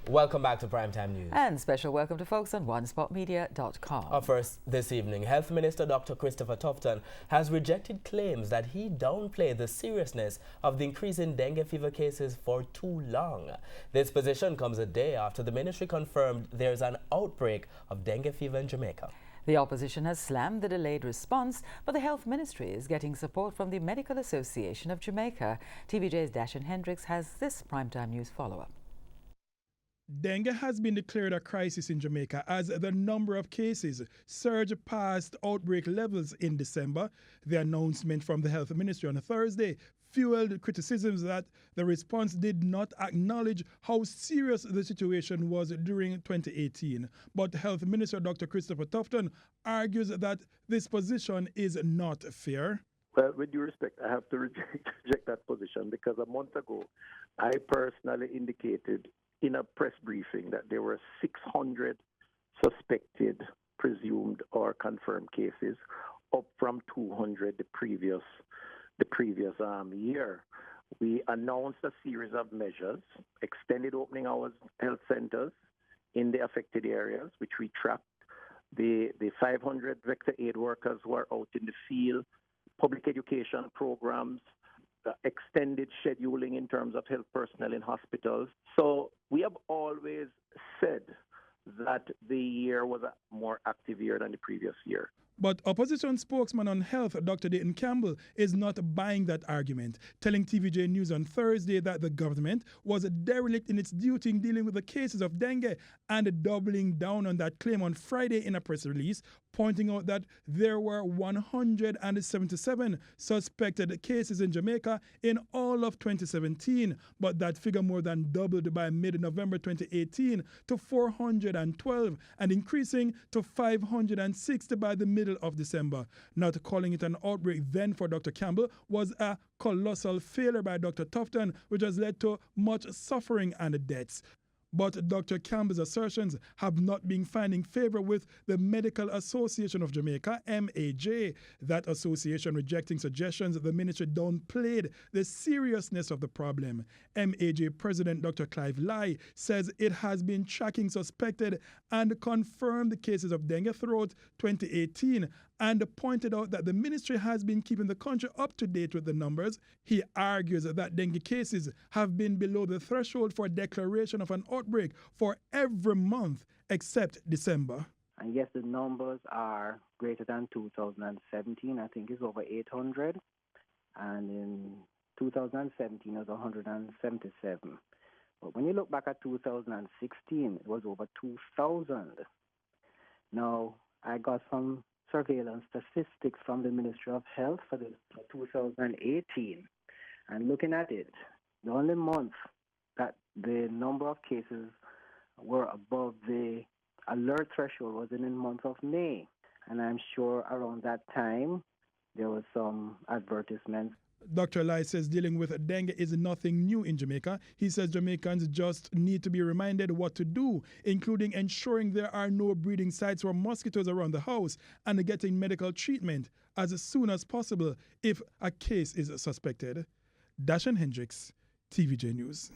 Welcome back to Primetime News. And special welcome to folks on onespotmedia.com. First, this evening, Health Minister Dr. Christopher Tufton has rejected claims that he downplayed the seriousness of the increase in dengue fever cases for too long. This position comes a day after the ministry confirmed there's an outbreak of dengue fever in Jamaica. The opposition has slammed the delayed response, but the Health Ministry is getting support from the Medical Association of Jamaica. TVJ's Dashan Hendricks has this Primetime News follow-up. Dengue has been declared a crisis in Jamaica as the number of cases surged past outbreak levels in December. The announcement from the Health Ministry on Thursday fueled criticisms that the response did not acknowledge how serious the situation was during 2018. But Health Minister Dr. Christopher Tufton argues that this position is not fair. Well, with due respect, I have to reject that position because a month ago, I personally indicated in a press briefing that there were 600 suspected, presumed, or confirmed cases, up from 200 the previous year. We announced a series of measures, extended opening hours health centers in the affected areas, which we tracked, the 500 vector aid workers who are out in the field, public education programs, extended scheduling in terms of health personnel in hospitals. So we have always said that the year was a more active year than the previous year. But opposition spokesman on health, Dr. Dayton Campbell, is not buying that argument, telling TVJ News on Thursday that the government was derelict in its duty in dealing with the cases of dengue and doubling down on that claim on Friday in a press release, pointing out that there were 177 suspected cases in Jamaica in all of 2017, but that figure more than doubled by mid-November 2018 to 412 and increasing to 560 by the middle of December. Not calling it an outbreak then for Dr. Campbell was a colossal failure by Dr. Tufton, which has led to much suffering and deaths. But Dr. Campbell's assertions have not been finding favor with the Medical Association of Jamaica, MAJ. That association rejecting suggestions that the ministry downplayed the seriousness of the problem. MAJ President Dr. Clive Lai says it has been tracking suspected and confirmed cases of dengue throughout 2018 and pointed out that the ministry has been keeping the country up to date with the numbers. He argues that dengue cases have been below the threshold for declaration of an outbreak for every month except December. And yes, the numbers are greater than 2017. I think it's over 800. And in 2017, it was 177. But when you look back at 2016, it was over 2,000. Now, I got some surveillance statistics from the Ministry of Health for 2018. And looking at it, the only month that the number of cases were above the alert threshold was in the month of May. And I'm sure around that time, there was some advertisements. Dr. Lai says dealing with dengue is nothing new in Jamaica. He says Jamaicans just need to be reminded what to do, including ensuring there are no breeding sites for mosquitoes around the house and getting medical treatment as soon as possible if a case is suspected. Dashan Hendricks, TVJ News.